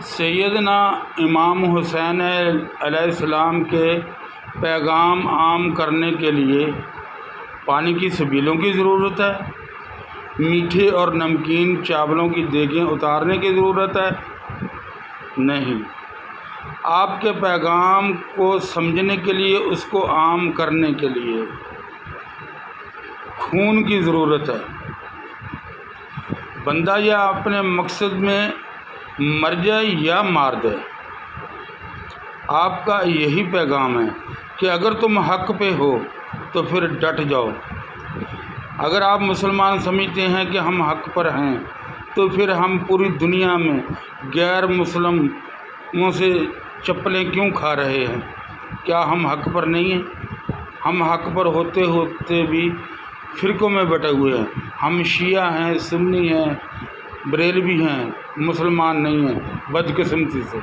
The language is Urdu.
سیدنا امام حسین علیہ السلام کے پیغام عام کرنے کے لیے پانی کی سبیلوں کی ضرورت ہے؟ میٹھے اور نمکین چاولوں کی دیگیں اتارنے کی ضرورت ہے؟ نہیں۔ آپ کے پیغام کو سمجھنے کے لیے، اس کو عام کرنے کے لیے خون کی ضرورت ہے۔ بندہ یا اپنے مقصد میں مر جائے یا مار دے، آپ کا یہی پیغام ہے کہ اگر تم حق پہ ہو تو پھر ڈٹ جاؤ۔ اگر آپ مسلمان سمجھتے ہیں کہ ہم حق پر ہیں تو پھر ہم پوری دنیا میں غیر مسلموں سے چپلیں کیوں کھا رہے ہیں؟ کیا ہم حق پر نہیں ہیں؟ ہم حق پر ہوتے ہوتے بھی فرقوں میں بٹے ہوئے ہیں۔ ہم شیعہ ہیں، سنی ہیں، بریلوی ہیں، مسلمان نہیں ہیں، بدقسمتی سے۔